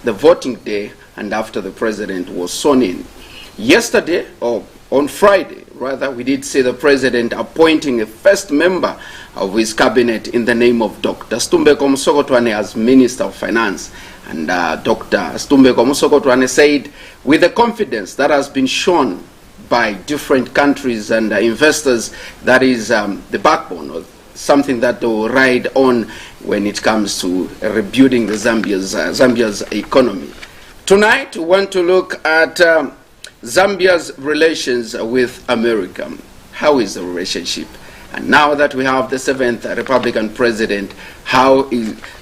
the voting day and after the president was sworn in. Yesterday, or on Friday, rather, we did see the president appointing a first member of his cabinet in the name of Dr. Stumbeko Musokotwane as Minister of Finance. And Dr. Stumbeko Musokotwane said, with the confidence that has been shown by different countries and investors, that is the backbone of something that they will ride on when it comes to rebuilding the Zambia's economy. Tonight, we want to look at Zambia's relations with America. How is the relationship? And now that we have the 7th Republican president, how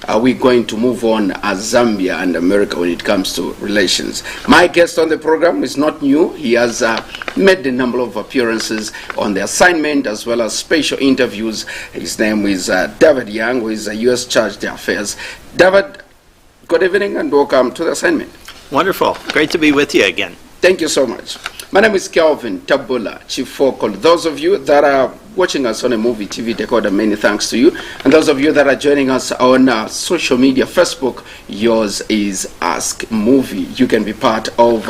are we going to move on as Zambia and America when it comes to relations? My guest on the program is not new. He has made a number of appearances on the assignment as well as special interviews. His name is David Young, who is a U.S. CHARGÉ Affairs. David, good evening and welcome to the assignment. Wonderful. Great to be with you again. Thank you so much. My name is Kelvin Tabula, Chief Focal. Those of you that are watching us on a Muvi TV decoder, many thanks to you. And those of you that are joining us on social media, Facebook, yours is Ask Muvi. You can be part of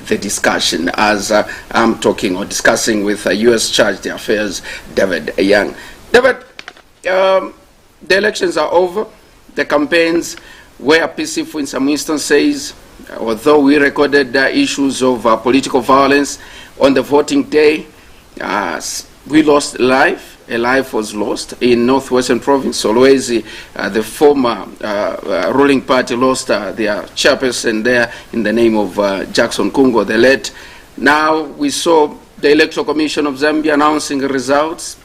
the discussion as I'm talking or discussing with U.S. CHARGÉ Affairs, David Young. David, the elections are over. The campaigns were peaceful in some instances. Although we recorded issues of political violence on the voting day, we lost life. A life was lost in Northwestern Province. Solwezi, the former ruling party, lost their chairperson there in the name of Jackson Kungo, the late. Now we saw the Electoral Commission of Zambia announcing results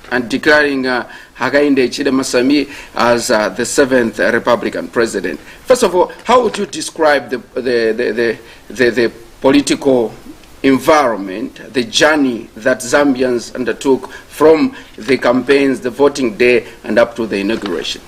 and declaring Hakainde Hichilema Masami as the 7th Republican president. First of all, how would you describe the political environment, the journey that Zambians undertook from the campaigns, the voting day, and up to the inauguration?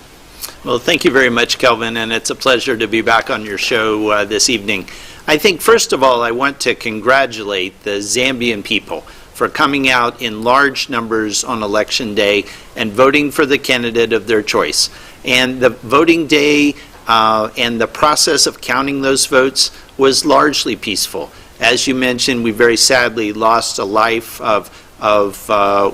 Well, thank you very much, Kelvin, and it's a pleasure to be back on your show this evening. I think, first of all, I want to congratulate the Zambian people for coming out in large numbers on election day and voting for the candidate of their choice. And the voting day and the process of counting those votes was largely peaceful. As you mentioned, we very sadly lost a life of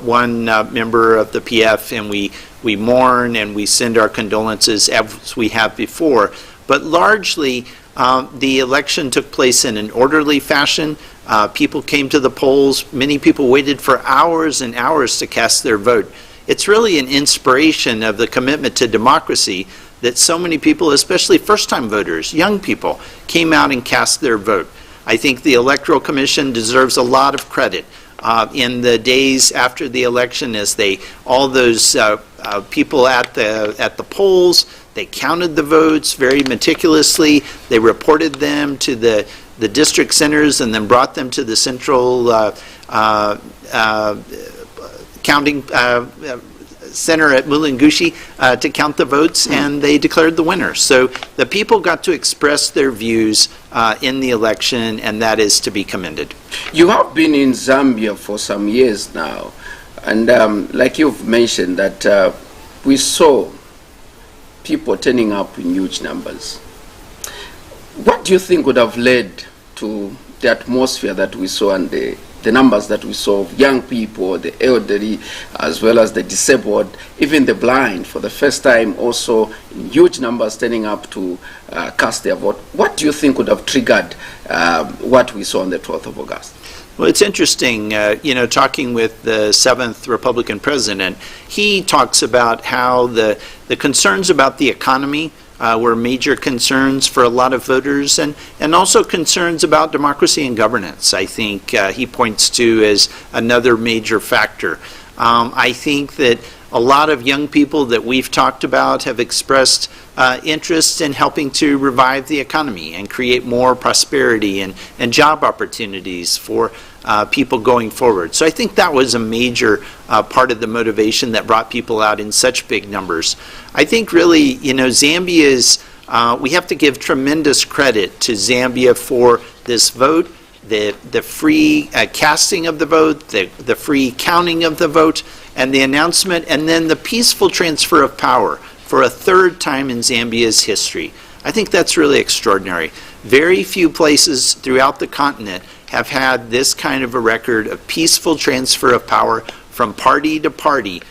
one member of the PF, and we mourn and we send our condolences as we have before. But largely, the election took place in an orderly fashion. People came to the polls. Many people waited for hours and hours to cast their vote. It's really an inspiration of the commitment to democracy that so many people, especially first-time voters, young people, came out and cast their vote. I think the Electoral Commission deserves a lot of credit in the days after the election, as all those people at the polls, they counted the votes very meticulously. They reported them to the district centers and then brought them to the central counting center at Mulungushi to count the votes, and they declared the winner. So the people got to express their views in the election, and that is to be commended. You have been in Zambia for some years now, and like you've mentioned that we saw people turning up in huge numbers. What do you think would have led to the atmosphere that we saw and the numbers that we saw of young people, the elderly, as well as the disabled, even the blind, for the first time also in huge numbers turning up to cast their vote? What do you think would have triggered what we saw on the 12th of August? Well, it's interesting, talking with the 7th Republican president, he talks about how the concerns about the economy were major concerns for a lot of voters, and also concerns about democracy and governance, I think he points to as another major factor. I think that a lot of young people that we've talked about have expressed interest in helping to revive the economy and create more prosperity and job opportunities for people going forward. So I think that was a major part of the motivation that brought people out in such big numbers. I think really, Zambia's, we have to give tremendous credit to Zambia for this vote, the free casting of the vote, the free counting of the vote, and the announcement, and then the peaceful transfer of power for a third time in Zambia's history. I think that's really extraordinary. Very few places throughout the continent have had this kind of a record of peaceful transfer of power from party to party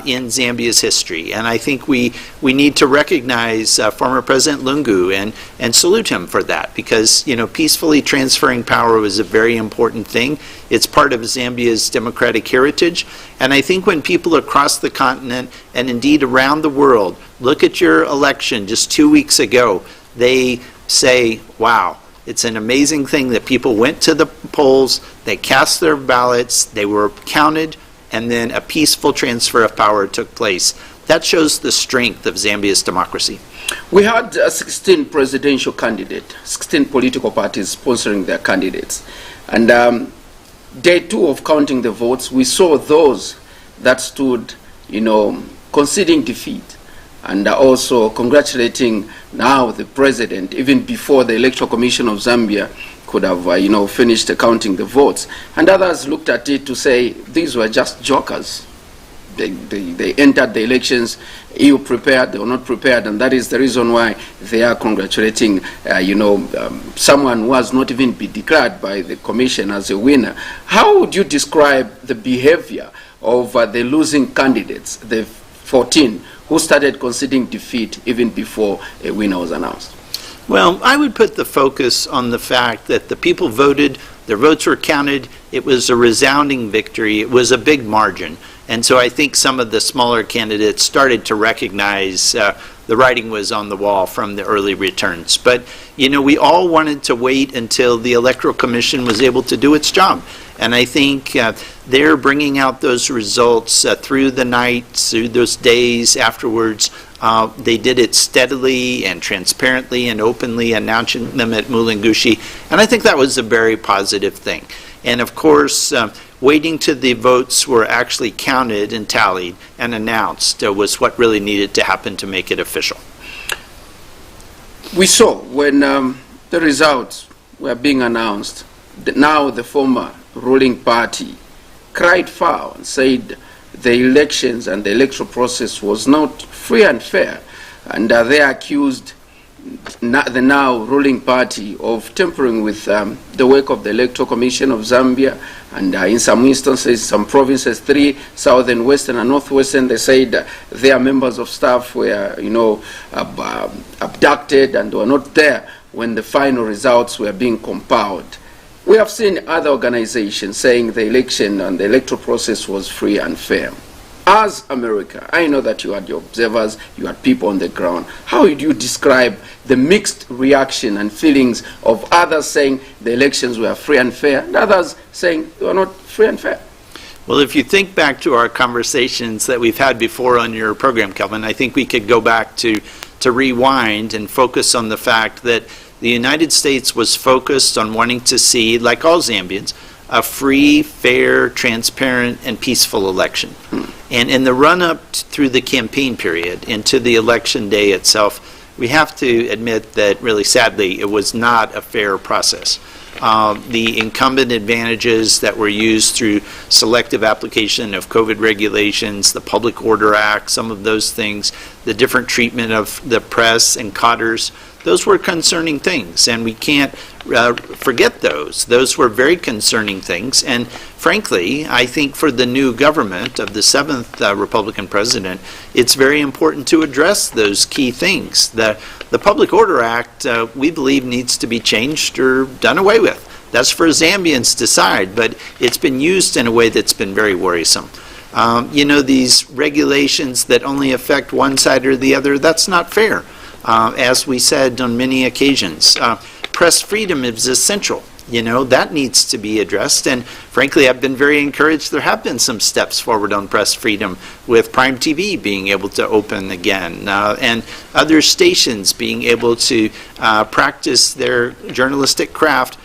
in Zambia's history. And I think we need to recognize former President Lungu and salute him for that, because, you know, peacefully transferring power was a very important thing. It's part of Zambia's democratic heritage. And I think when people across the continent and indeed around the world look at your election just 2 weeks ago, they say, wow, it's an amazing thing that people went to the polls, they cast their ballots, they were counted, and then a peaceful transfer of power took place. That shows the strength of Zambia's democracy. We had 16 presidential candidates, 16 political parties sponsoring their candidates. And day 2 of counting the votes, we saw those that stood, you know, conceding defeat and also congratulating now the president, even before the Electoral Commission of Zambia could have, you know, finished counting the votes. And others looked at it to say these were just jokers. They entered the elections ill-prepared, they were not prepared, and that is the reason why they are congratulating, someone who has not even been declared by the commission as a winner. How would you describe the behavior of the losing candidates, the 14, who started conceding defeat even before a winner was announced? Well, I would put the focus on the fact that the people voted, their votes were counted, it was a resounding victory, it was a big margin. And so I think some of the smaller candidates started to recognize the writing was on the wall from the early returns. But, you know, we all wanted to wait until the Electoral Commission was able to do its job. And I think they're bringing out those results through the night, through those days afterwards. They did it steadily and transparently and openly, announcing them at Mulungushi. And I think that was a very positive thing. And of course, waiting till the votes were actually counted and tallied and announced was what really needed to happen to make it official. We saw when the results were being announced, now the former ruling party cried foul and said the elections and the electoral process was not free and fair, and they accused the now ruling party of tampering with the work of the Electoral Commission of Zambia, and in some instances, some provinces, 3, southern, western, and northwestern, they said their members of staff were, abducted and were not there when the final results were being compiled. We have seen other organizations saying the election and the electoral process was free and fair. As America, I know that you had your observers, you had people on the ground. How would you describe the mixed reaction and feelings of others saying the elections were free and fair, and others saying they were not free and fair? Well, if you think back to our conversations that we've had before on your program, Kelvin, I think we could go back to rewind and focus on the fact that the United States was focused on wanting to see, like all Zambians, a free, fair, transparent, and peaceful election. And in the run-up through the campaign period into the election day itself, we have to admit that really sadly it was not a fair process. The incumbent advantages that were used through selective application of COVID regulations, the Public Order Act, some of those things, the different treatment of the press and cotters, those were concerning things, and we can't forget those. Those were very concerning things, and frankly, I think for the new government of the 7th Republican president, it's very important to address those key things. The Public Order Act, we believe, needs to be changed or done away with. That's for Zambians to decide, but it's been used in a way that's been very worrisome. These regulations that only affect one side or the other, that's not fair. As we said on many occasions, press freedom is essential. That needs to be addressed. And frankly, I've been very encouraged. There have been some steps forward on press freedom, with Prime TV being able to open again, and other stations being able to practice their journalistic craft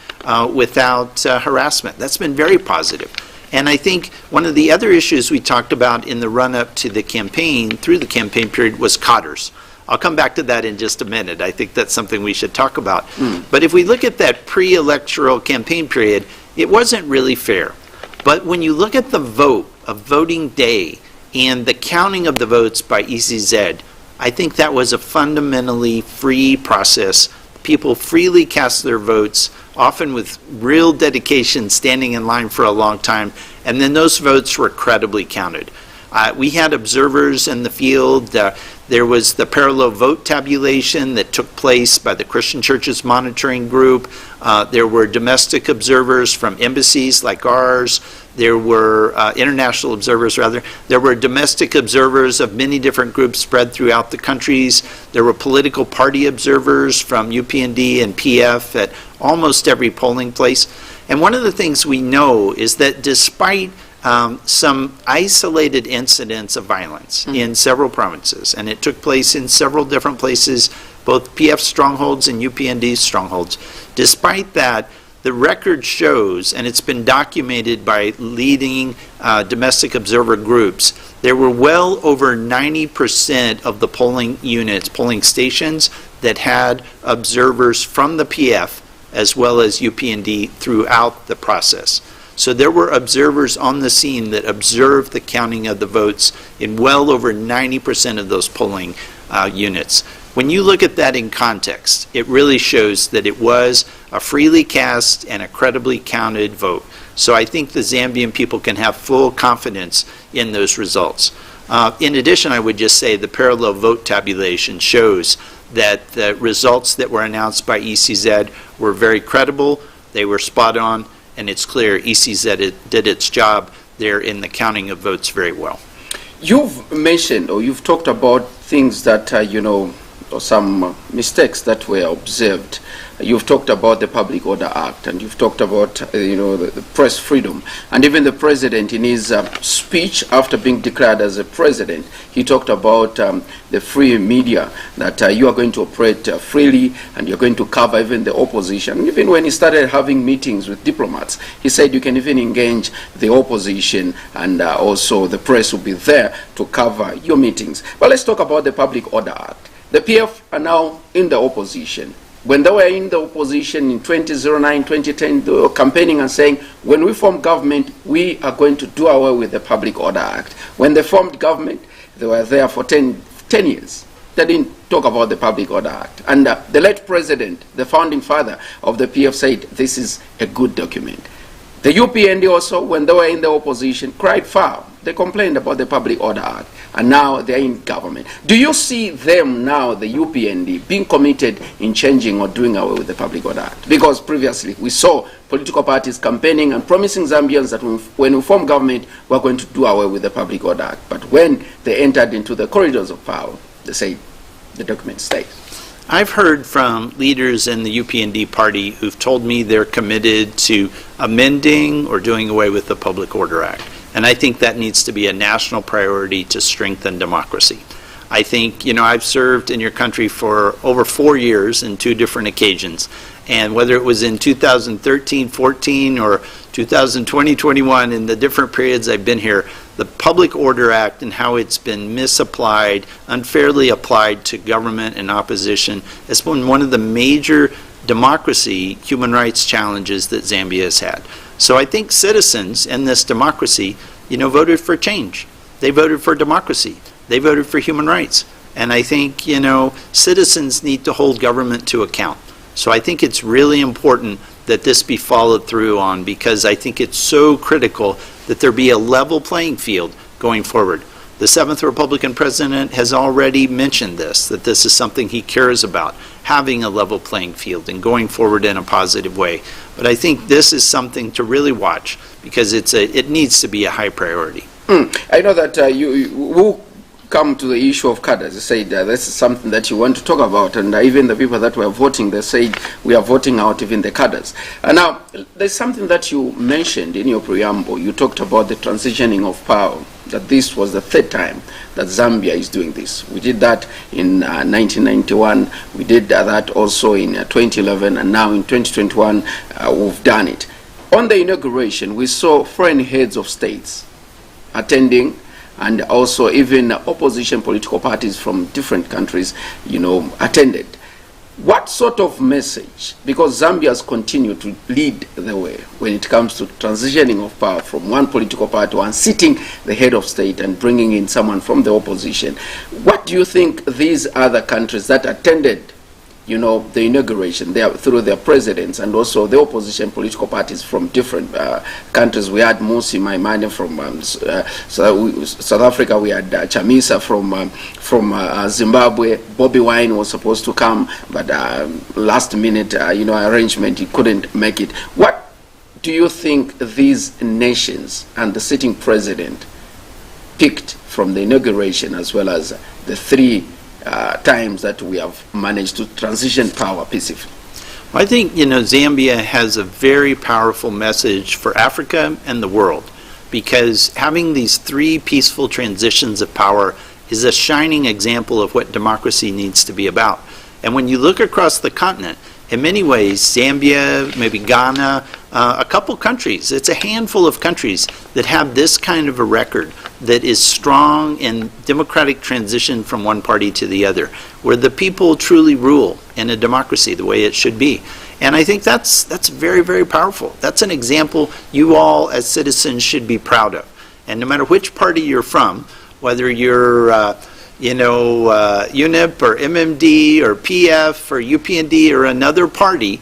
without harassment. That's been very positive. And I think one of the other issues we talked about in the run-up to the campaign, through the campaign period, was cotters. I'll come back to that in just a minute. I think that's something we should talk about. But if we look at that pre-electoral campaign period, it wasn't really fair. But when you look at the vote of voting day and the counting of the votes by ECZ, I think that was a fundamentally free process. People freely cast their votes, often with real dedication, standing in line for a long time, and then those votes were credibly counted. We had observers in the field. There was the parallel vote tabulation that took place by the Christian Churches Monitoring Group. There were domestic observers from embassies like ours. There were international observers, rather. There were domestic observers of many different groups spread throughout the countries. There were political party observers from UPND and PF at almost every polling place. And one of the things we know is that despite some isolated incidents of violence in several provinces, and it took place in several different places, both PF strongholds and UPND strongholds. Despite that, the record shows, and it's been documented by leading domestic observer groups, there were well over 90% of the polling units, polling stations, that had observers from the PF as well as UPND throughout the process. So there were observers on the scene that observed the counting of the votes in well over 90% of those polling units. When you look at that in context, it really shows that it was a freely cast and a credibly counted vote. So I think the Zambian people can have full confidence in those results. In addition, I would just say the parallel vote tabulation shows that the results that were announced by ECZ were very credible, they were spot on, and it's clear ECZ did its job there in the counting of votes very well. You've mentioned, or you've talked about things that, or some mistakes that were observed. You've talked about the Public Order Act, and you've talked about, the press freedom. And even the president, in his speech after being declared as a president, he talked about the free media, that you are going to operate freely, and you're going to cover even the opposition. Even when he started having meetings with diplomats, he said you can even engage the opposition, and also the press will be there to cover your meetings. But let's talk about the Public Order Act. The PF are now in the opposition. When they were in the opposition in 2009, 2010, they were campaigning and saying, when we form government, we are going to do away with the Public Order Act. When they formed government, they were there for 10 years. They didn't talk about the Public Order Act. And the late president, the founding father of the PF, said, this is a good document. The UPND also, when they were in the opposition, cried foul. They complained about the Public Order Act, and now they're in government. Do you see them now, the UPND, being committed in changing or doing away with the Public Order Act? Because previously we saw political parties campaigning and promising Zambians that when we form government, we're going to do away with the Public Order Act. But when they entered into the corridors of power, they say the document stays. I've heard from leaders in the UPND party who've told me they're committed to amending or doing away with the Public Order Act. And I think that needs to be a national priority to strengthen democracy. I think, I've served in your country for over 4 years in 2 different occasions. And whether it was in 2013, 14, or 2020, 21, in the different periods I've been here, the Public Order Act and how it's been misapplied, unfairly applied to government and opposition has been one of the major democracy human rights challenges that Zambia has had. So I think citizens in this democracy, voted for change. They voted for democracy. They voted for human rights. And I think, citizens need to hold government to account. So I think it's really important that this be followed through on, because I think it's so critical that there be a level playing field going forward. The 7th Republican president has already mentioned this, that this is something he cares about, having a level playing field and going forward in a positive way. But I think this is something to really watch, because it needs to be a high priority. I know that you will come to the issue of cadres. You said this is something that you want to talk about, and even the people that were voting, they said we are voting out even the cadres. Now, there's something that you mentioned in your preamble. You talked about the transitioning of power, that this was the 3rd time that Zambia is doing this. We did that in 1991, we did that also in 2011, and now in 2021 we've done it. On the inauguration, we saw foreign heads of states attending, and also even opposition political parties from different countries, attended. What sort of message, because Zambia has continued to lead the way when it comes to transitioning of power from one political party and sitting the head of state and bringing in someone from the opposition, what do you think these other countries that attended, you know, the inauguration through their presidents and also the opposition political parties from different countries? We had Musi Maimane from South Africa. We had Chamisa from Zimbabwe. Bobby Wine was supposed to come, but last minute, you know, arrangement, he couldn't make it. What do you think these nations and the sitting president picked from the inauguration, as well as the three times that we have managed to transition power peacefully? Well, I think, you know, Zambia has a very powerful message for Africa and the world, because having these three peaceful transitions of power is a shining example of what democracy needs to be about. And when you look across the continent, in many ways, Zambia, maybe Ghana, a couple countries, it's a handful of countries that have this kind of a record that is strong in democratic transition from one party to the other, where the people truly rule in a democracy the way it should be. And I think that's very, very powerful. That's an example you all as citizens should be proud of. And no matter which party you're from, whether you're UNIP or MMD or PF or UPND or another party,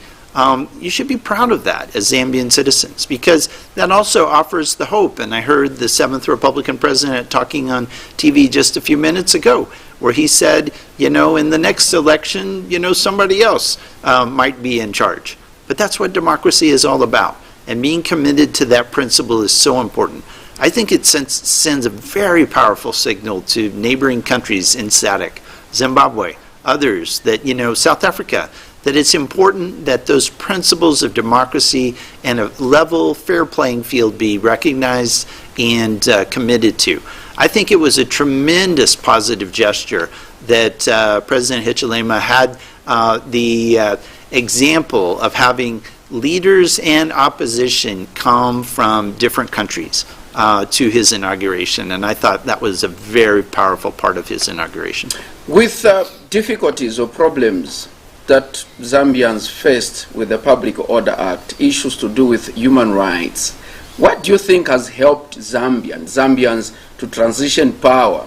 you should be proud of that as Zambian citizens, because that also offers the hope. And I heard the 7th Republican president talking on TV just a few minutes ago, where he said, you know, in the next election, you know, somebody else might be in charge. But that's what democracy is all about. And being committed to that principle is so important. I think it sends a very powerful signal to neighboring countries in SADC, Zimbabwe, others, that, you know, South Africa, that it's important that those principles of democracy and a level, fair playing field be recognized and committed to. I think it was a tremendous positive gesture that President Hichilema had the example of having leaders and opposition come from different countries to his inauguration, and I thought that was a very powerful part of his inauguration. With difficulties or problems that Zambians faced with the Public Order Act, issues to do with human rights, what do you think has helped Zambians to transition power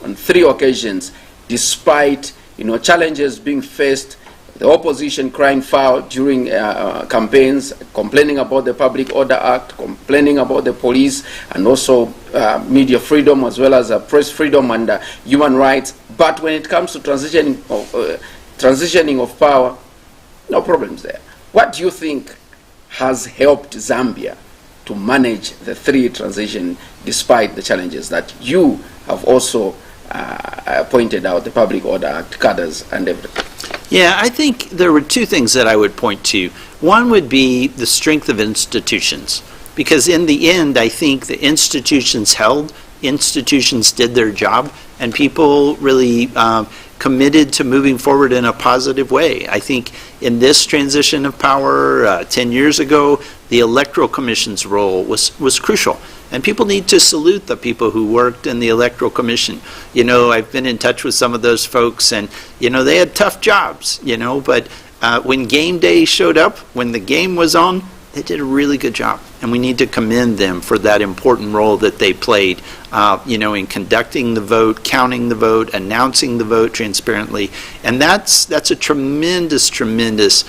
on 3 occasions, despite, you know, challenges being faced, the opposition crying foul during campaigns, complaining about the Public Order Act, complaining about the police, and also media freedom, as well as press freedom and human rights. But when it comes to transitioning of power, no problems there. What do you think has helped Zambia to manage the 3 transition, despite the challenges that you have also pointed out, the Public Order Act, cadres, and everything? Yeah, I think there were 2 things that I would point to. One would be the strength of institutions, because in the end, I think the institutions held, institutions did their job, and people really committed to moving forward in a positive way. I think in this transition of power 10 years ago, the Electoral Commission's role was crucial. And people need to salute the people who worked in the Electoral Commission. You know, I've been in touch with some of those folks, and, you know, they had tough jobs, you know, but when game day showed up, when the game was on, they did a really good job. And we need to commend them for that important role that they played, you know, in conducting the vote, counting the vote, announcing the vote transparently. And that's a tremendous, tremendous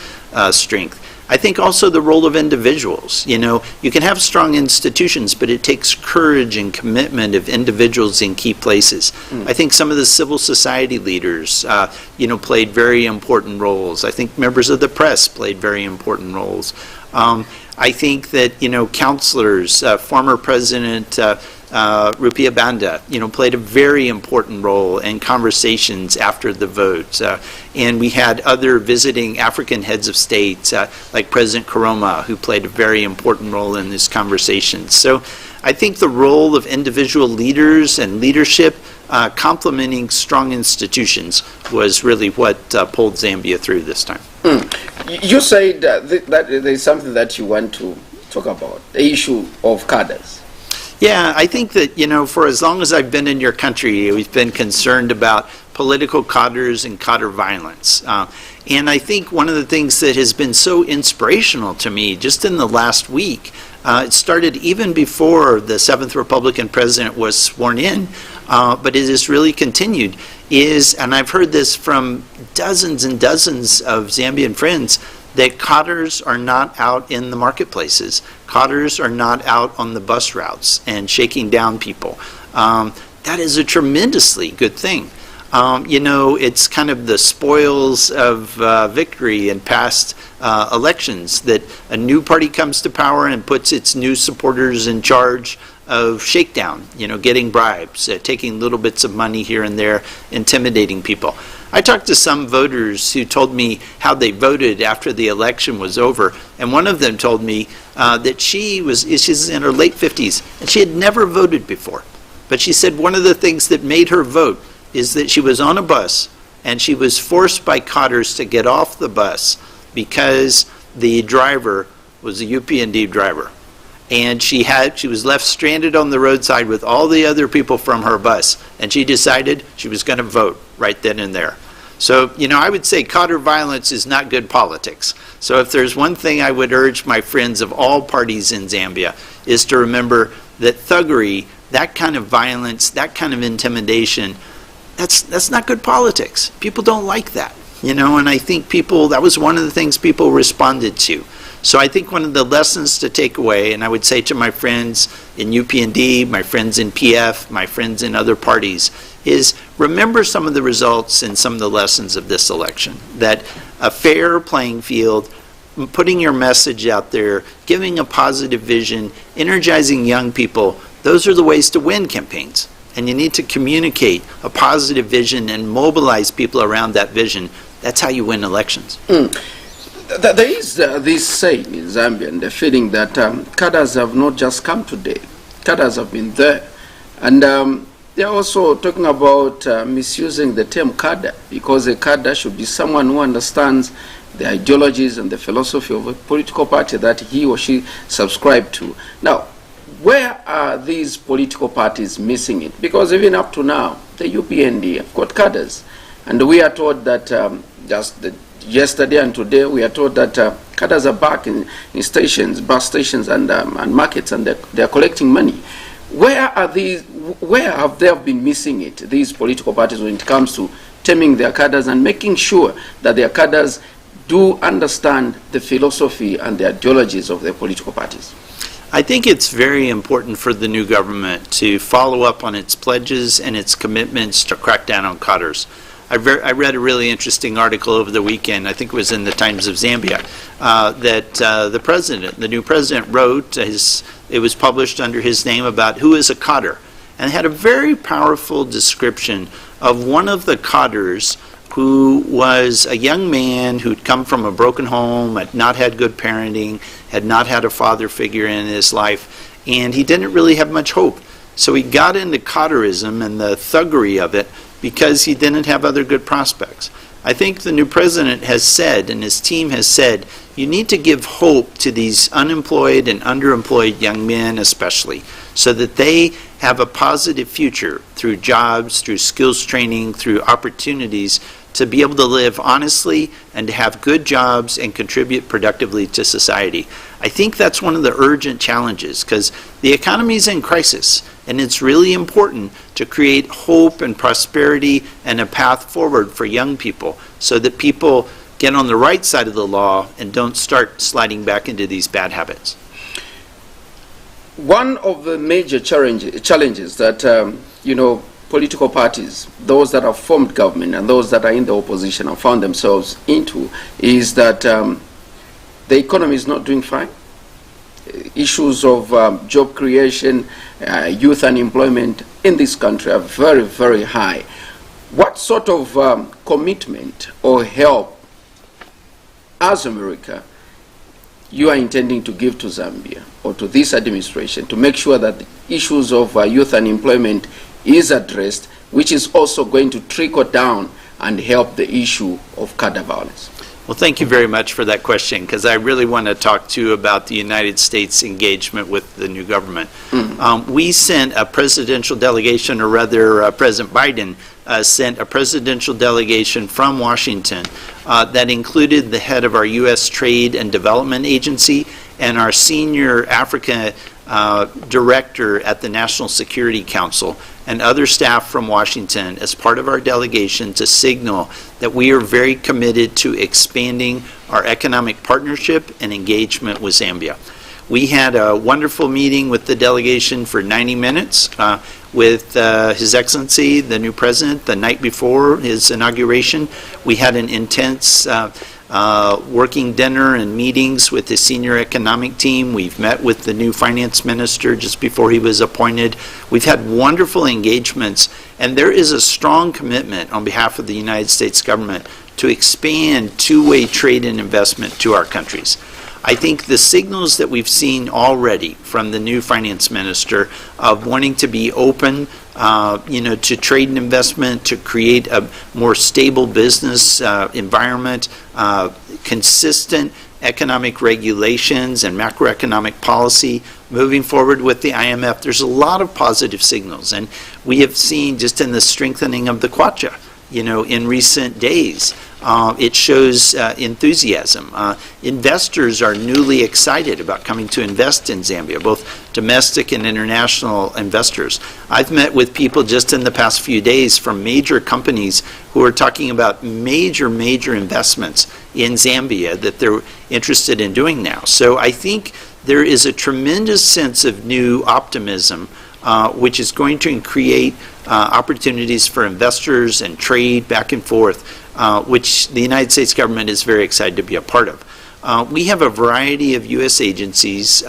strength. I think also the role of individuals. You know, you can have strong institutions, but it takes courage and commitment of individuals in key places. I think some of the civil society leaders, you know, played very important roles. I think members of the press played very important roles. I think that, you know, counselors, former President Rupiah Banda, you know, played a very important role in conversations after the vote. And we had other visiting African heads of state, like President Karoma, who played a very important role in this conversation. So I think the role of individual leaders and leadership complementing strong institutions was really what pulled Zambia through this time. You said that there's something that you want to talk about, the issue of cadres. Yeah, I think that, you know, for as long as I've been in your country, we've been concerned about political cotters and Cotter Violence. And I think one of the things that has been so inspirational to me just in the last week, it started even before the 7th Republican president was sworn in, but it has really continued, and I've heard this from dozens and dozens of Zambian friends, that cotters are not out in the marketplaces. Cotters are not out on the bus routes and shaking down people. That is a tremendously good thing. It's kind of the spoils of victory in past elections that a new party comes to power and puts its new supporters in charge of shakedown, getting bribes, taking little bits of money here and there, intimidating people. I talked to some voters who told me how they voted after the election was over, and one of them told me that she's in her late 50s, and she had never voted before. But she said one of the things that made her vote is that she was on a bus, and she was forced by cotters to get off the bus because the driver was a UPND driver. And she was left stranded on the roadside with all the other people from her bus, and she decided she was going to vote right then and there. So, I would say Cotter Violence is not good politics. So if there's one thing I would urge my friends of all parties in Zambia is to remember that thuggery, that kind of violence, that kind of intimidation, that's not good politics. People don't like that, and I think that was one of the things people responded to. So I think one of the lessons to take away, and I would say to my friends in UPND, my friends in PF, my friends in other parties, is remember some of the results and some of the lessons of this election. That a fair playing field, putting your message out there, giving a positive vision, energizing young people, those are the ways to win campaigns. And you need to communicate a positive vision and mobilize people around that vision. That's how you win elections. There is this saying in Zambia, and the feeling that cadres have not just come today. Cadres have been there. And they're also talking about misusing the term cadre, because a cadre should be someone who understands the ideologies and the philosophy of a political party that he or she subscribed to. Now, where are these political parties missing it? Because even up to now, the UPND have got cadres. And we are told that yesterday and today, we are told that cadres are back in stations, bus stations and markets, and they're collecting money. Where have they been missing it, these political parties, when it comes to taming their cadres and making sure that their cadres do understand the philosophy and the ideologies of their political parties? I think it's very important for the new government to follow up on its pledges and its commitments to crack down on cotters. I read a really interesting article over the weekend, I think it was in the Times of Zambia, that the new president wrote, it was published under his name, about who is a cotter, and had a very powerful description of one of the cotters who was a young man who'd come from a broken home, had not had good parenting, had not had a father figure in his life, and he didn't really have much hope. So he got into cotterism and the thuggery of it because he didn't have other good prospects. I think the new president has said, and his team has said, you need to give hope to these unemployed and underemployed young men especially, so that they have a positive future through jobs, through skills training, through opportunities to be able to live honestly and to have good jobs and contribute productively to society. I think that's one of the urgent challenges, because the economy is in crisis, and it's really important to create hope and prosperity and a path forward for young people so that people get on the right side of the law and don't start sliding back into these bad habits. One of the major challenges that, political parties, those that have formed government and those that are in the opposition have found themselves into, is that the economy is not doing fine. Issues of job creation, youth unemployment in this country are very, very high. What sort of commitment or help as America you are intending to give to Zambia or to this administration to make sure that the issues of youth unemployment is addressed, which is also going to trickle down and help the issue of Cotter violence? Well, thank you very much for that question, because I really want to talk to you about the United States engagement with the new government. We sent a presidential delegation, or rather President Biden, sent a presidential delegation from Washington that included the head of our U.S. Trade and Development Agency and our senior Africa director at the National Security Council and other staff from Washington as part of our delegation to signal that we are very committed to expanding our economic partnership and engagement with Zambia. We had a wonderful meeting with the delegation for 90 minutes with His Excellency, the new president, the night before his inauguration. We had an intense working dinner and meetings with the senior economic team. We've met with the new finance minister just before he was appointed. We've had wonderful engagements, and there is a strong commitment on behalf of the United States government to expand two-way trade and investment to our countries. I think the signals that we've seen already from the new finance minister of wanting to be open, to trade and investment, to create a more stable business environment, consistent economic regulations and macroeconomic policy, moving forward with the IMF. There's a lot of positive signals, and we have seen just in the strengthening of the Kwacha, in recent days. It shows enthusiasm. Investors are newly excited about coming to invest in Zambia, both domestic and international investors. I've met with people just in the past few days from major companies who are talking about major investments in Zambia that they're interested in doing now. So I think there is a tremendous sense of new optimism which is going to create opportunities for investors and trade back and forth, which the United States government is very excited to be a part of. We have a variety of U.S. agencies,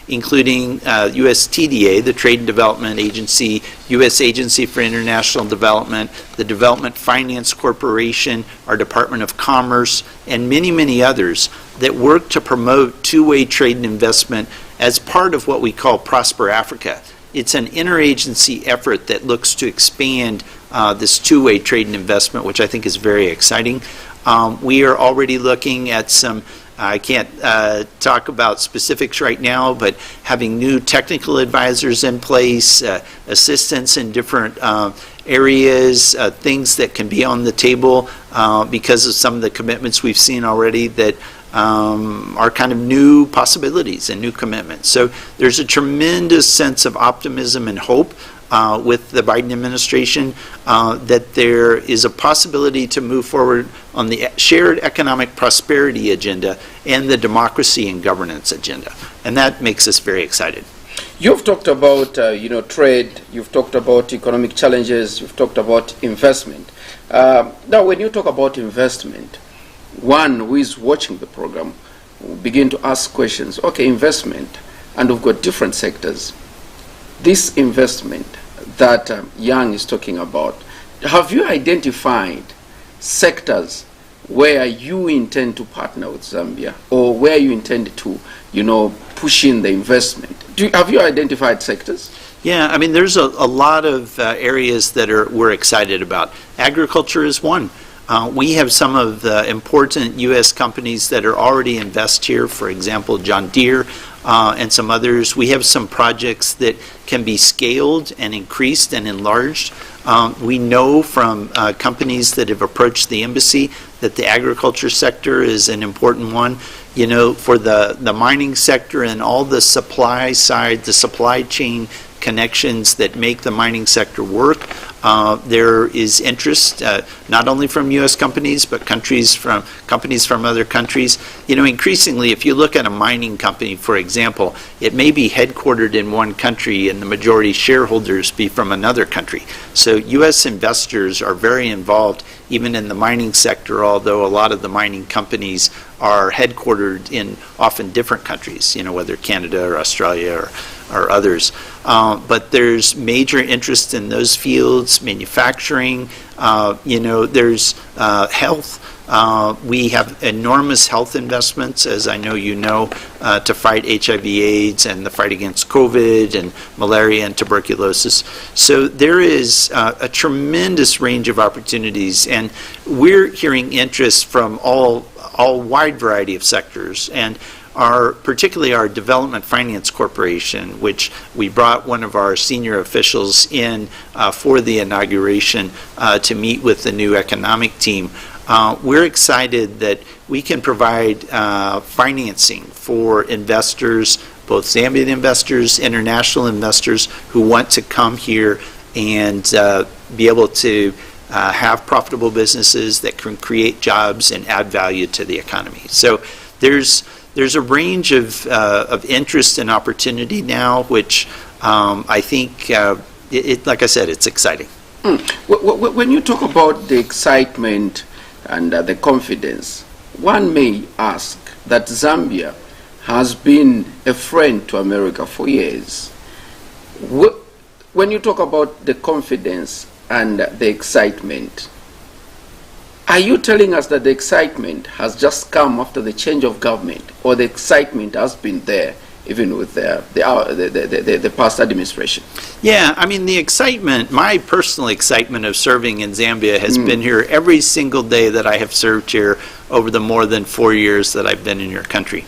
including USTDA, the Trade and Development Agency, U.S. Agency for International Development, the Development Finance Corporation, our Department of Commerce, and many others that work to promote two-way trade and investment as part of what we call Prosper Africa. It's an interagency effort that looks to expand this two-way trade and investment, which I think is very exciting. We are already looking at some, I can't talk about specifics right now, but having new technical advisors in place, assistance in different areas, things that can be on the table because of some of the commitments we've seen already that are kind of new possibilities and new commitments. So there's a tremendous sense of optimism and hope with the Biden administration that there is a possibility to move forward on the shared economic prosperity agenda and the democracy and governance agenda. And that makes us very excited. You've talked about trade, you've talked about economic challenges, you've talked about investment. Now when you talk about investment, one who is watching the program will begin to ask questions. Okay, investment, and we've got different sectors. This investment that Young is talking about, have you identified sectors where you intend to partner with Zambia or where you intend to, push in the investment? Have you identified sectors? Yeah, I mean, there's a lot of areas that we're excited about. Agriculture is one. We have some of the important U.S. companies that are already invest here, for example, John Deere and some others. We have some projects that can be scaled and increased and enlarged. We know from companies that have approached the embassy that the agriculture sector is an important one. For the mining sector and all the supply side, the supply chain connections that make the mining sector work. There is interest not only from U.S. companies, but companies from other countries. Increasingly, if you look at a mining company, for example, it may be headquartered in one country and the majority shareholders be from another country. So U.S. investors are very involved even in the mining sector, although a lot of the mining companies are headquartered in often different countries, whether Canada or Australia or others. But there's major interest in those fields, manufacturing, there's health. We have enormous health investments, as I know you know, to fight HIV/AIDS and the fight against COVID and malaria and tuberculosis. So there is a tremendous range of opportunities, and we're hearing interest from all wide variety of sectors. And particularly our Development Finance Corporation, which we brought one of our senior officials in for the inauguration to meet with the new economic team. We're excited that we can provide financing for investors, both Zambian investors, international investors who want to come here and be able to have profitable businesses that can create jobs and add value to the economy. So there's a range of interest and opportunity now, which I think, like I said, it's exciting. When you talk about the excitement and the confidence, one may ask that Zambia has been a friend to America for years. When you talk about the confidence and the excitement, are you telling us that the excitement has just come after the change of government, or the excitement has been there even with the past administration? Yeah, I mean, the excitement, my personal excitement of serving in Zambia has been here every single day that I have served here over the more than 4 years that I've been in your country.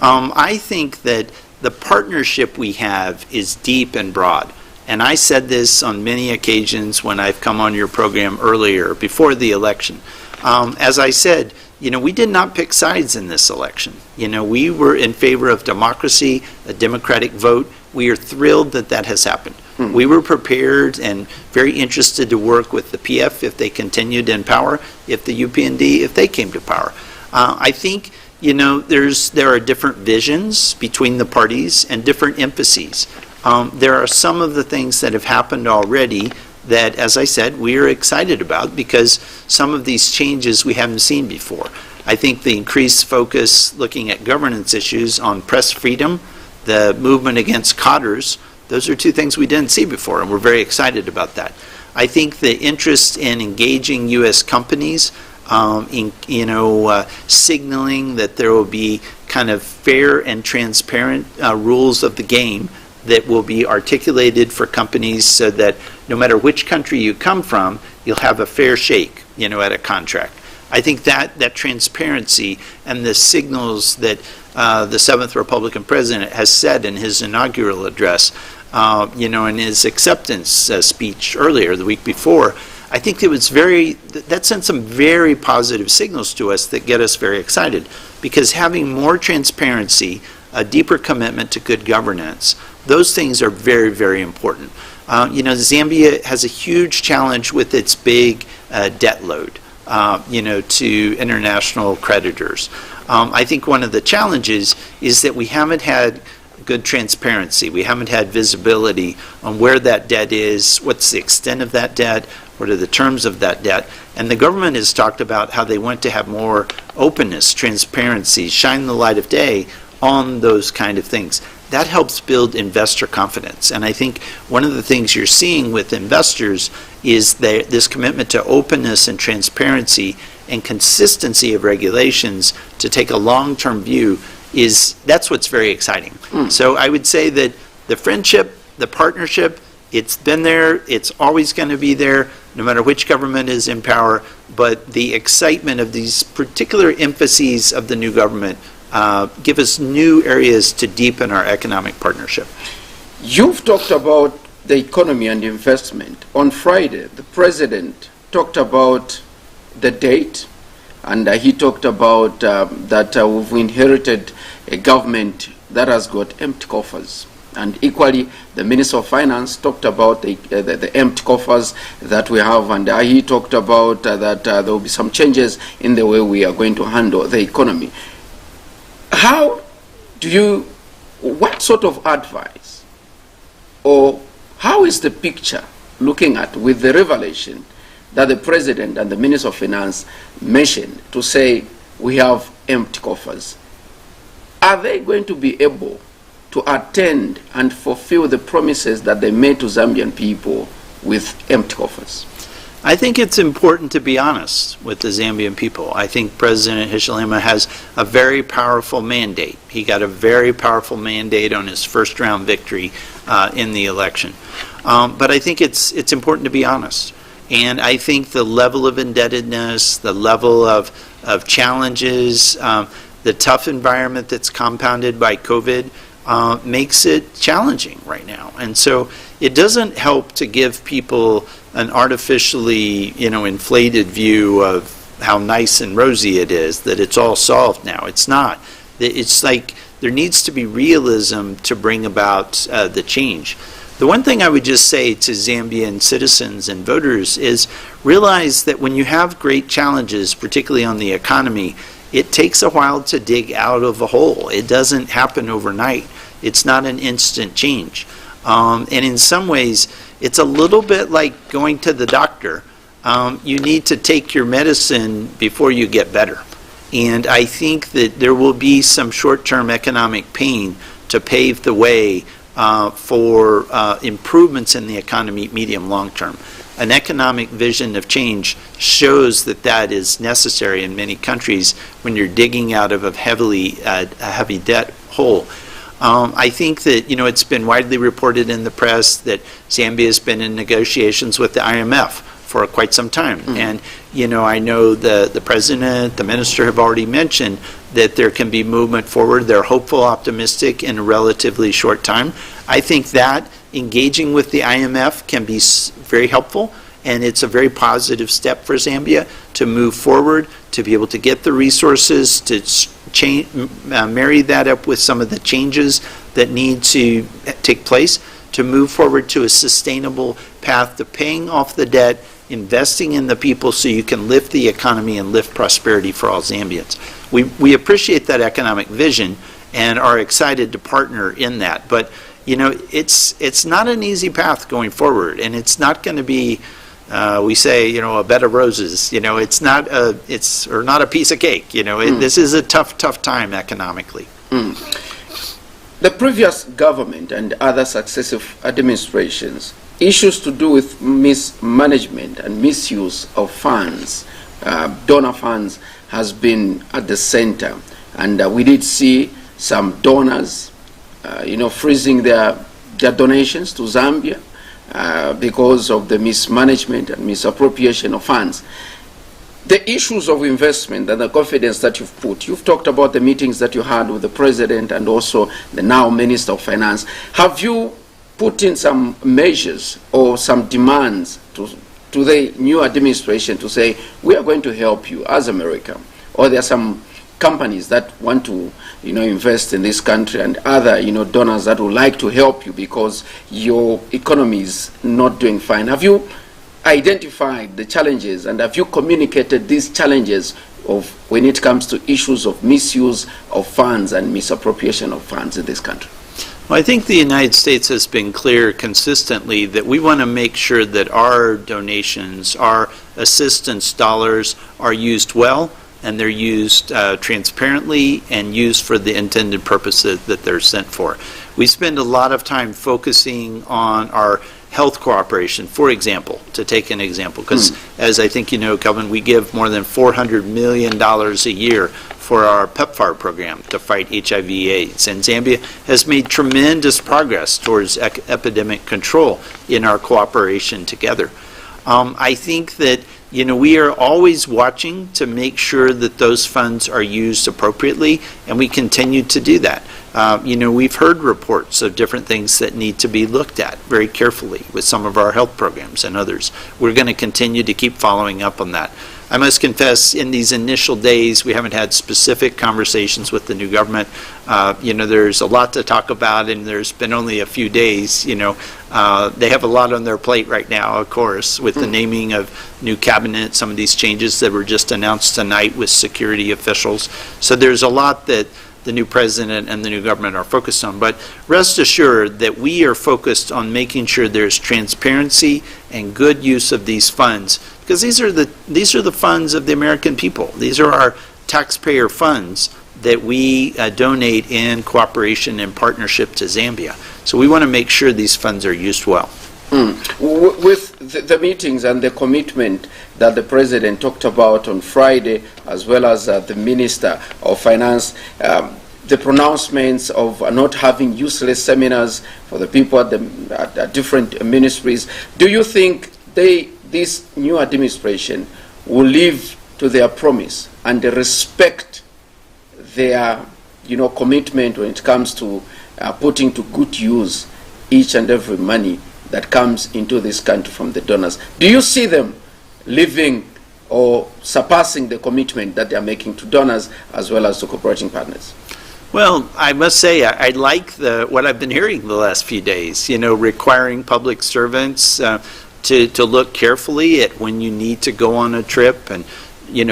I think that the partnership we have is deep and broad. And I said this on many occasions when I've come on your program earlier, before the election. As I said, we did not pick sides in this election. We were in favor of democracy, a democratic vote. We are thrilled that that has happened. We were prepared and very interested to work with the PF if they continued in power, if the UPND, if they came to power. I think, there are different visions between the parties and different emphases. There are some of the things that have happened already that, as I said, we are excited about because some of these changes we haven't seen before. I think the increased focus looking at governance issues on press freedom, the movement against Cotters, those are two things we didn't see before, and we're very excited about that. I think the interest in engaging U.S. companies, signaling that there will be kind of fair and transparent rules of the game that will be articulated for companies so that no matter which country you come from, you'll have a fair shake, at a contract. I think that transparency and the signals that the 7th Republican president has said in his inaugural address, in his acceptance speech earlier, the week before, I think that sent some very positive signals to us that get us very excited, because having more transparency, a deeper commitment to good governance, those things are very, very important. Zambia has a huge challenge with its big debt load, to international creditors. I think one of the challenges is that we haven't had good transparency. We haven't had visibility on where that debt is, what's the extent of that debt, what are the terms of that debt. And the government has talked about how they want to have more openness, transparency, shine the light of day on those kind of things. That helps build investor confidence. And I think one of the things you're seeing with investors is this commitment to openness and transparency and consistency of regulations to take a long-term view that's what's very exciting. So I would say that the friendship, the partnership, it's been there, it's always going to be there, no matter which government is in power, but the excitement of these particular emphases of the new government give us new areas to deepen our economic partnership. You've talked about the economy and investment. On Friday, the president talked about the date, and he talked about that we've inherited a government that has got empty coffers. And equally, the Minister of Finance talked about the empty coffers that we have, and he talked about that there will be some changes in the way we are going to handle the economy. What sort of advice, or how is the picture looking at with the revelation that the President and the Minister of Finance mentioned to say we have empty coffers? Are they going to be able to attend and fulfill the promises that they made to Zambian people with empty coffers? I think it's important to be honest with the Zambian people. I think President Hichilema has a very powerful mandate. He got a very powerful mandate on his first round victory in the election. But I think it's important to be honest. And I think the level of indebtedness, the level of challenges, the tough environment that's compounded by COVID makes it challenging right now. And so it doesn't help to give people an artificially, inflated view of how nice and rosy it is, that it's all solved now. It's not. It's like there needs to be realism to bring about the change. The one thing I would just say to Zambian citizens and voters is realize that when you have great challenges, particularly on the economy, it takes a while to dig out of a hole. It doesn't happen overnight. It's not an instant change. And in some ways, it's a little bit like going to the doctor. You need to take your medicine before you get better. And I think that there will be some short-term economic pain to pave the way for improvements in the economy medium long-term. An economic vision of change shows that that is necessary in many countries when you're digging out of a heavy debt hole. I think that, it's been widely reported in the press that Zambia has been in negotiations with the IMF for quite some time. Mm-hmm. And, I know the president, the minister have already mentioned that there can be movement forward. They're hopeful, optimistic in a relatively short time. I think that engaging with the IMF can be very helpful, and it's a very positive step for Zambia to move forward, to be able to get the resources, to marry that up with some of the changes that need to take place, to move forward to a sustainable path to paying off the debt, investing in the people so you can lift the economy and lift prosperity for all Zambians. We appreciate that economic vision and are excited to partner in that. But, it's not an easy path going forward, and it's not going to be, we say, a bed of roses. It's not a piece of cake. This is a tough time economically. The previous government and other successive administrations, issues to do with mismanagement and misuse of funds, donor funds, has been at the center. And we did see some donors, freezing their donations to Zambia because of the mismanagement and misappropriation of funds. The issues of investment and the confidence that you've talked about the meetings that you had with the president and also the now Minister of Finance. Have you put in some measures or some demands to the new administration to say, we are going to help you as America? Or there are some companies that want to invest in this country and other donors that would like to help you because your economy is not doing fine. Have you identified the challenges and have you communicated these challenges of when it comes to issues of misuse of funds and misappropriation of funds in this country? Well, I think the United States has been clear consistently that we want to make sure that our donations, our assistance dollars are used well, and they're used transparently and used for the intended purposes that they're sent for. We spend a lot of time focusing on our health cooperation, for example, to take an example, because as I think you know, Kelvin, we give more than $400 million a year for our PEPFAR program to fight HIV/AIDS. And Zambia has made tremendous progress towards epidemic control in our cooperation together. I think that we are always watching to make sure that those funds are used appropriately, and we continue to do that. We've heard reports of different things that need to be looked at very carefully with some of our health programs and others. We're going to continue to keep following up on that. I must confess, in these initial days, we haven't had specific conversations with the new government. There's a lot to talk about, and there's been only a few days. They have a lot on their plate right now, of course, with the naming of new cabinet, some of these changes that were just announced tonight with security officials. So there's a lot that the new president and the new government are focused on. But rest assured that we are focused on making sure there's transparency and good use of these funds, because these are the funds of the American people. These are our taxpayer funds that we donate in cooperation and partnership to Zambia. So we want to make sure these funds are used well. With the meetings and the commitment that the president talked about on Friday, as well as the Minister of Finance, the pronouncements of not having useless seminars for the people at different ministries, do you think this new administration will live to their promise and respect their, commitment when it comes to putting to good use each and every money that comes into this country from the donors? Do you see them living or surpassing the commitment that they are making to donors as well as to cooperating partners? Well, I must say I like what I've been hearing the last few days, requiring public servants to look carefully at when you need to go on a trip and,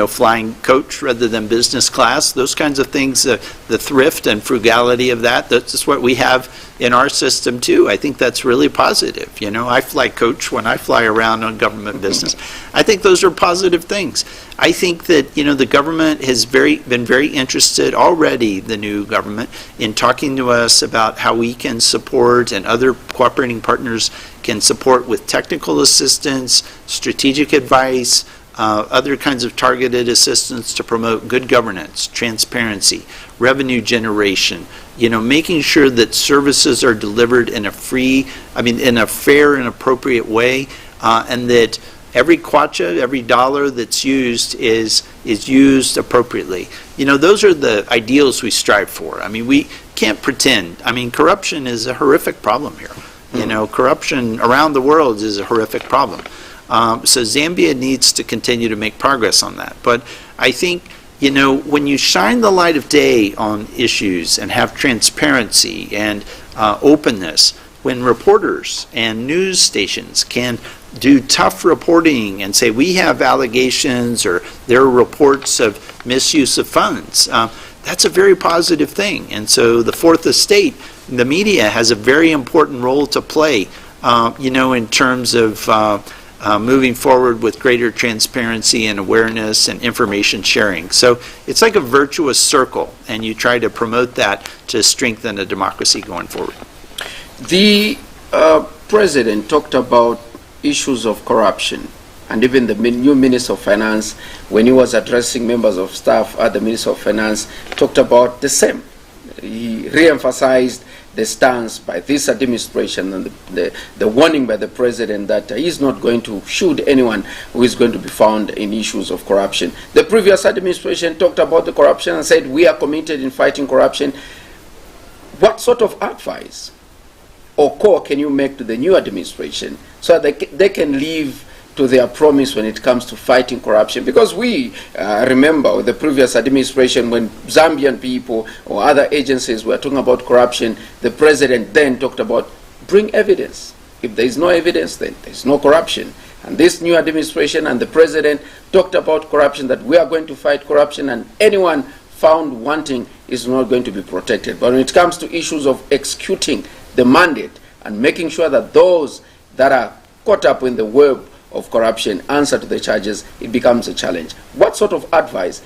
flying coach rather than business class, those kinds of things, the thrift and frugality of that's what we have in our system too. I think that's really positive. I fly coach when I fly around on government business. I think those are positive things. I think that, the government has been very interested already, the new government, in talking to us about how we can support and other cooperating partners can support with technical assistance, strategic advice, other kinds of targeted assistance to promote good governance, transparency, revenue generation, making sure that services are delivered in a fair and appropriate way, and that every kwacha, every dollar that's used is used appropriately. Those are the ideals we strive for. We can't pretend. Corruption is a horrific problem here. Corruption around the world is a horrific problem. So Zambia needs to continue to make progress on that. But I think, when you shine the light of day on issues and have transparency and openness, when reporters and news stations can do tough reporting and say, we have allegations or there are reports of misuse of funds, that's a very positive thing. And so the fourth estate, the media, has a very important role to play, in terms of moving forward with greater transparency and awareness and information sharing. So it's like a virtuous circle, and you try to promote that to strengthen a democracy going forward. The president talked about issues of corruption, and even the new Minister of Finance, when he was addressing members of staff at the Minister of Finance, talked about the same. He re-emphasized the stance by this administration and the warning by the president that he is not going to shoot anyone who is going to be found in issues of corruption. The previous administration talked about the corruption and said, we are committed in fighting corruption. What sort of advice or call can you make to the new administration so that they can live to their promise when it comes to fighting corruption? Because we remember the previous administration, when Zambian people or other agencies were talking about corruption, the president then talked about bring evidence. If there is no evidence, then there is no corruption. And this new administration and the president talked about corruption, that we are going to fight corruption and anyone found wanting is not going to be protected. But when it comes to issues of executing the mandate and making sure that those that are caught up in the web of corruption answer to the charges, it becomes a challenge. What sort of advice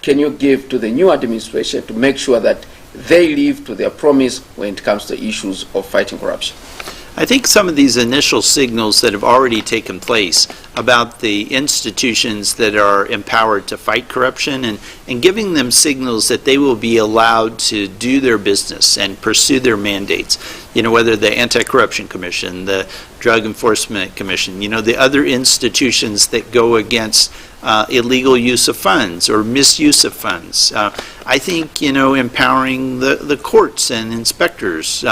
can you give to the new administration to make sure that they live to their promise when it comes to issues of fighting corruption? I think some of these initial signals that have already taken place about the institutions that are empowered to fight corruption and giving them signals that they will be allowed to do their business and pursue their mandates, whether the Anti-Corruption Commission, the Drug Enforcement Commission, the other institutions that go against illegal use of funds or misuse of funds. I think, empowering the courts and inspectors,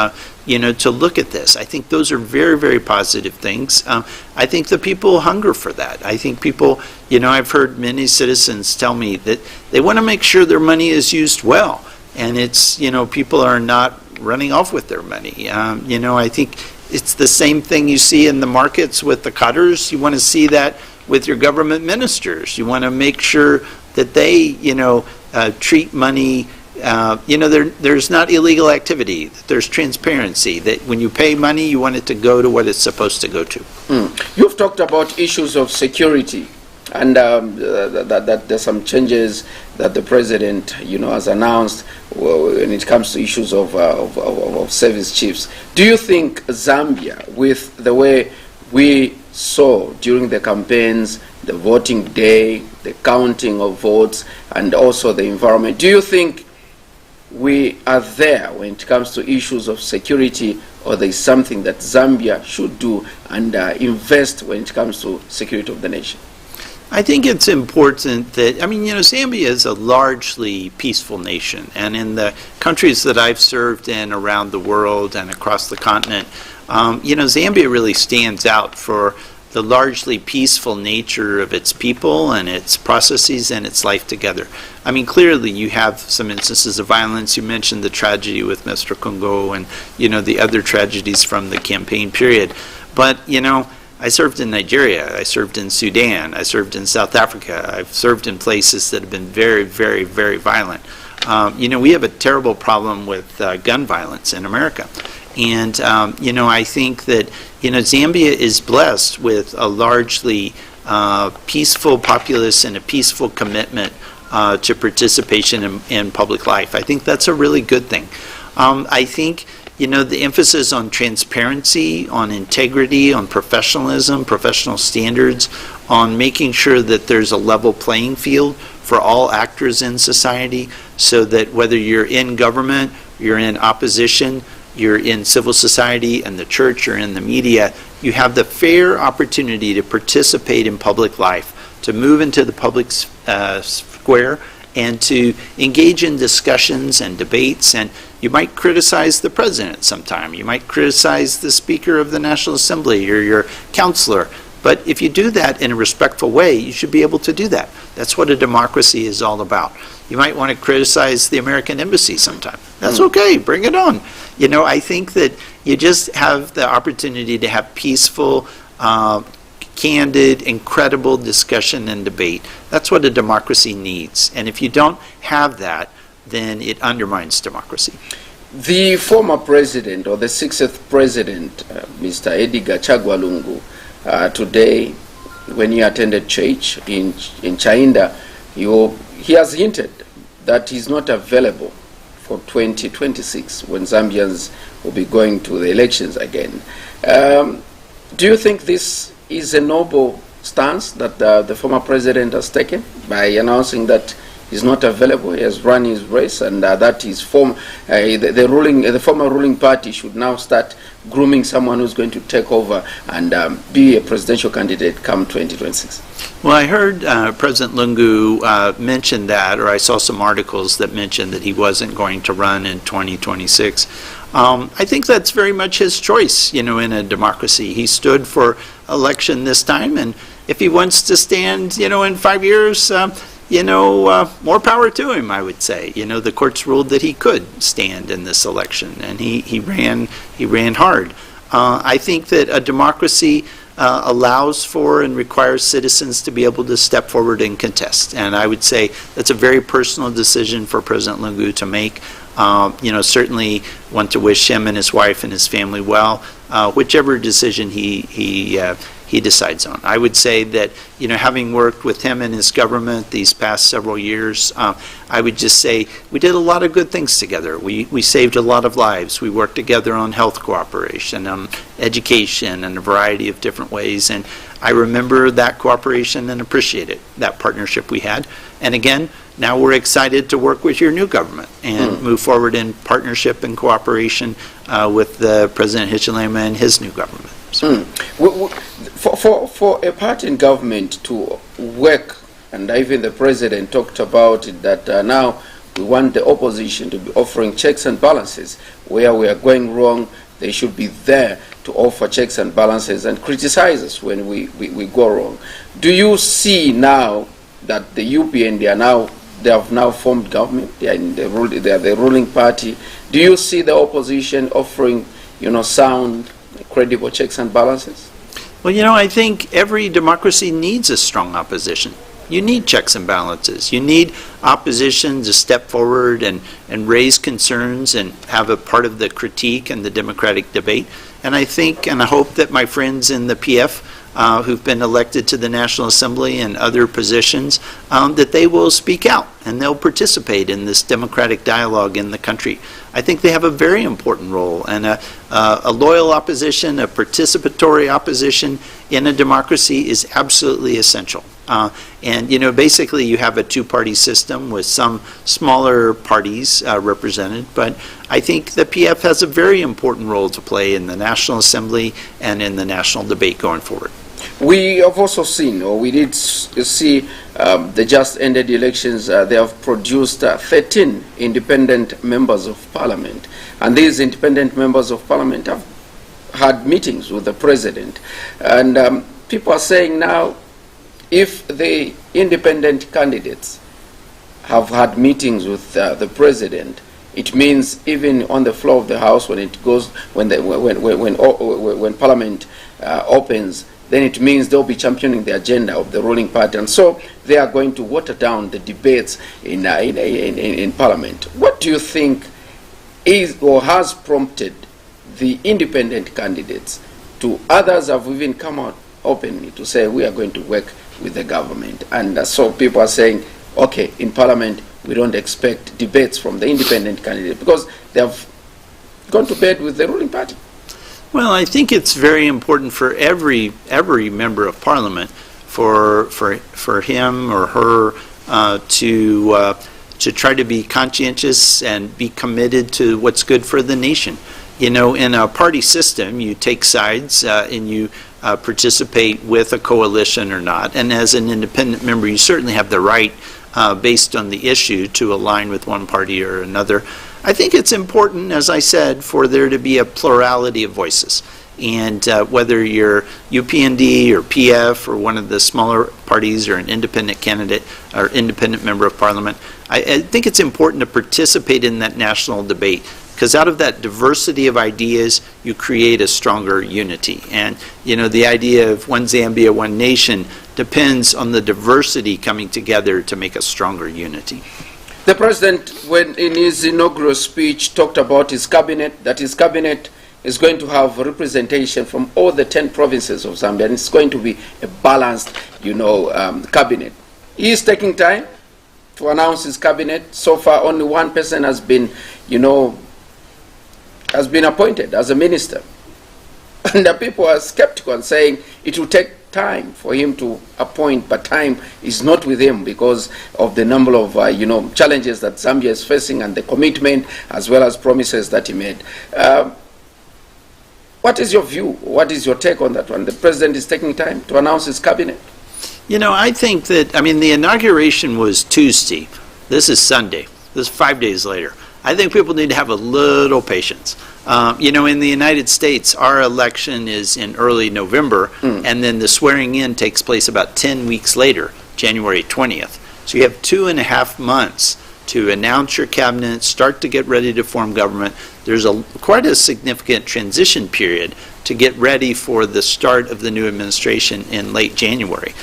to look at this. I think those are very, very positive things. I think the people hunger for that. I think people, I've heard many citizens tell me that they want to make sure their money is used well. And it's, people are not running off with their money. I think it's the same thing you see in the markets with the cutters. You want to see that with your government ministers. You want to make sure that they, treat money, there's not illegal activity, there's transparency, that when you pay money, you want it to go to what it's supposed to go to. You've talked about issues of security, and that there's some changes that the president, has announced when it comes to issues of service chiefs. Do you think Zambia, with the way we saw during the campaigns, the voting day, the counting of votes, and also the environment, do you think we are there when it comes to issues of security, or there is something that Zambia should do and invest when it comes to security of the nation? I think it's important that, I mean, Zambia is a largely peaceful nation, and in the countries that I've served in around the world and across the continent, Zambia really stands out for the largely peaceful nature of its people and its processes and its life together. I mean, clearly you have some instances of violence. You mentioned the tragedy with Mr. Congo and, the other tragedies from the campaign period. But, I served in Nigeria, I served in Sudan, I served in South Africa, I've served in places that have been very, very, very violent. We have a terrible problem with gun violence in America. And, I think that, Zambia is blessed with a largely peaceful populace and a peaceful commitment to participation in public life. I think that's a really good thing. I think the emphasis on transparency, on integrity, on professionalism, professional standards, on making sure that there's a level playing field for all actors in society, so that whether you're in government, you're in opposition, you're in civil society and the church, or in the media, you have the fair opportunity to participate in public life, to move into the public square, and to engage in discussions and debates. And you might criticize the president sometime. You might criticize the Speaker of the National Assembly or your counselor. But if you do that in a respectful way, you should be able to do that. That's what a democracy is all about. You might want to criticize the American embassy sometime. That's okay, bring it on. I think that you just have the opportunity to have peaceful, candid, incredible discussion and debate. That's what a democracy needs. And if you don't have that, then it undermines democracy. The former president, or the 6th president, Mr. Edgar Chagwa Lungu, today, when he attended church in Chainda, he has hinted that he's not available for 2026, when Zambians will be going to the elections again. Do you think this is a noble stance that the former president has taken by announcing that he's not available? He has run his race, and that his the former ruling party should now start grooming someone who's going to take over and be a presidential candidate come 2026. Well, I heard President Lungu mention that, or I saw some articles that mentioned that he wasn't going to run in 2026. I think that's very much his choice, in a democracy. He stood for election this time, and if he wants to stand, in 5 years, more power to him, I would say. The courts ruled that he could stand in this election, and he ran hard. I think that a democracy allows for and requires citizens to be able to step forward and contest. And I would say that's a very personal decision for President Lungu to make. Certainly want to wish him and his wife and his family well, whichever decision he decides on. I would say that, having worked with him and his government these past several years, I would just say we did a lot of good things together. We saved a lot of lives. We worked together on health cooperation, on education, and a variety of different ways. And I remember that cooperation and appreciate it, that partnership we had. And again, now we're excited to work with your new government and move forward in partnership and cooperation with President Hichilema and his new government. So. For a party in government to work, and even the president talked about it, that now we want the opposition to be offering checks and balances. Where we are going wrong, they should be there to offer checks and balances and criticize us when we go wrong. Do you see now that the UPN, they have now formed government, they are the ruling party? Do you see the opposition offering, sound, credible checks and balances? Well, I think every democracy needs a strong opposition. You need checks and balances. You need opposition to step forward and raise concerns and have a part of the critique and the democratic debate. And I think and I hope that my friends in the PF who've been elected to the National Assembly and other positions, that they will speak out and they'll participate in this democratic dialogue in the country. I think they have a very important role, and a loyal opposition, a participatory opposition in a democracy is absolutely essential. And basically you have a two-party system with some smaller parties represented, but I think the PF has a very important role to play in the National Assembly and in the national debate going forward. We have also seen, or we did see, the just ended elections. They have produced 13 independent members of parliament. And these independent members of parliament have had meetings with the president. And people are saying now, if the independent candidates have had meetings with the president, it means even on the floor of the House, when it goes, when Parliament opens, then it means they'll be championing the agenda of the ruling party, and so they are going to water down the debates in Parliament. What do you think is or has prompted the independent candidates to others have even come out openly to say we are going to work with the government, and so people are saying, okay, in Parliament we don't expect debates from the independent candidate because they have gone to bed with the ruling party? Well, I think it's very important for every member of Parliament for him or her to try to be conscientious and be committed to what's good for the nation. You know, in a party system, you take sides and you participate with a coalition or not. And as an independent member, you certainly have the right, based on the issue, to align with one party or another. I think it's important, as I said, for there to be a plurality of voices. And whether you're UPND or PF or one of the smaller parties or an independent candidate or independent member of Parliament, I think it's important to participate in that national debate, because out of that diversity of ideas, you create a stronger unity. And, you know, the idea of one Zambia, one nation depends on the diversity coming together to make a stronger unity. The president, when in his inaugural speech, talked about his cabinet, that his cabinet is going to have representation from all the 10 provinces of Zambia, and it's going to be a balanced, cabinet. He is taking time to announce his cabinet. So far, only one person has been, has been appointed as a minister. And the people are skeptical and saying it will take time for him to appoint, but time is not with him because of the number of challenges that Zambia is facing and the commitment as well as promises that he made. What is your view? What is your take on that one? The president is taking time to announce his cabinet. You know, I think that, the inauguration was Tuesday. This is Sunday. This is 5 days later. I think people need to have a little patience. In the United States, our election is in early November, and then the swearing in takes place about 10 weeks later, January 20th. So you have 2.5 months to announce your cabinet, start to get ready to form government. There's quite a significant transition period to get ready for the start of the new administration in late January.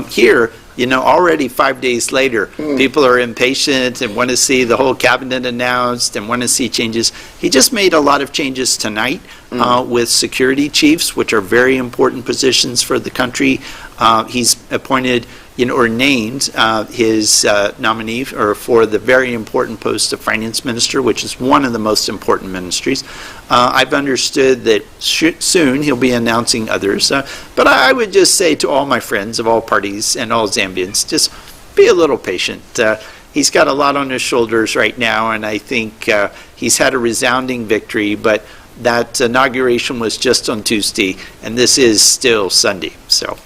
Here, already 5 days later, people are impatient and want to see the whole cabinet announced and want to see changes. He just made a lot of changes tonight with security chiefs, which are very important positions for the country. He's appointed, or named his nominee for the very important post of finance minister, which is one of the most important ministries. I've understood that soon he'll be announcing others. But I would just say to all my friends of all parties and all Zambians, just be a little patient. He's got a lot on his shoulders right now, and I think he's had a resounding victory, but that inauguration was just on Tuesday, and this is still Sunday. So.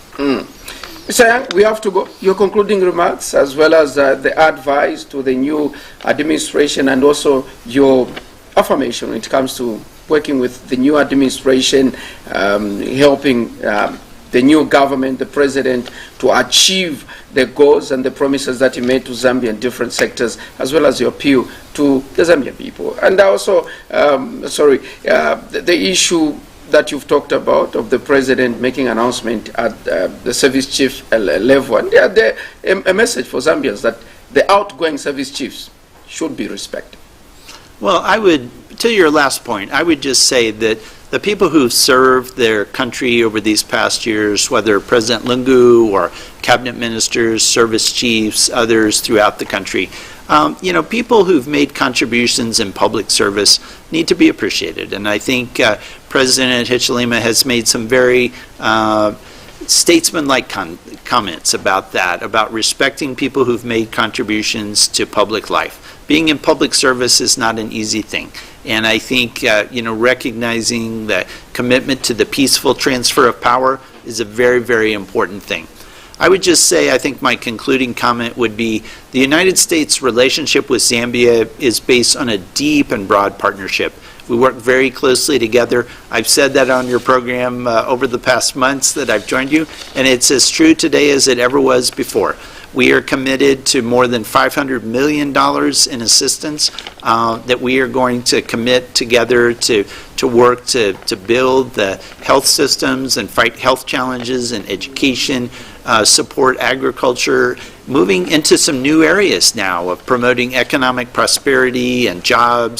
Mr. Young, we have to go. Your concluding remarks, as well as the advice to the new administration, and also your affirmation when it comes to working with the new administration, helping the new government, the president, to achieve the goals and the promises that he made to Zambia in different sectors, as well as your appeal to the Zambian people. And also, the issue that you've talked about of the president making announcement at the service chief level, and a message for Zambians that the outgoing service chiefs should be respected. Well, to your last point, I would just say that the people who've served their country over these past years, whether President Lungu or cabinet ministers, service chiefs, others throughout the country, people who've made contributions in public service need to be appreciated. And I think President Hichilema has made some very statesman-like comments about that, about respecting people who've made contributions to public life. Being in public service is not an easy thing. And I think, recognizing the commitment to the peaceful transfer of power is a very, very important thing. I would just say, I think my concluding comment would be the United States' relationship with Zambia is based on a deep and broad partnership. We work very closely together. I've said that on your program over the past months that I've joined you, and it's as true today as it ever was before. We are committed to more than $500 million in assistance that we are going to commit together to work to build the health systems and fight health challenges and education, support agriculture, moving into some new areas now of promoting economic prosperity and job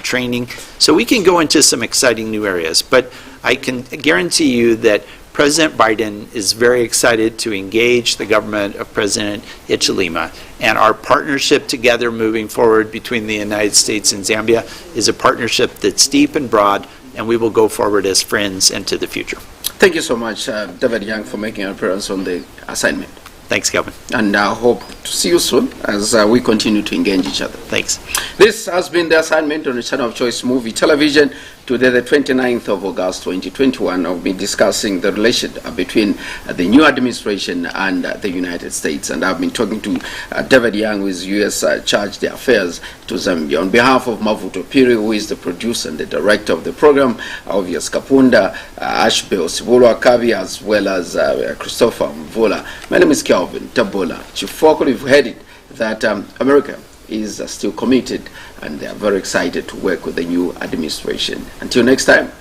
training. So we can go into some exciting new areas. But I can guarantee you that President Biden is very excited to engage the government of President Hichilema, and our partnership together moving forward between the United States and Zambia is a partnership that's deep and broad, and we will go forward as friends into the future. Thank you so much, David Young, for making an appearance on the assignment. Thanks, Kelvin. And I hope to see you soon as we continue to engage each other. Thanks. This has been the assignment on the channel of Choice Movie Television. Today, the 29th of August, 2021, I'll be discussing the relation between the new administration and the United States. And I've been talking to David Young, who is U.S. Chargé d'Affaires to Zambia. On behalf of Mavuto Piri, who is the producer and the director of the program, Obvious Kapunda, Ashbe Osibolo Akabi, as well as Christopher Mvola. My name is Kelvin Tabola. Chief you've heard it, that America is still committed, and they are very excited to work with the new administration. Until next time.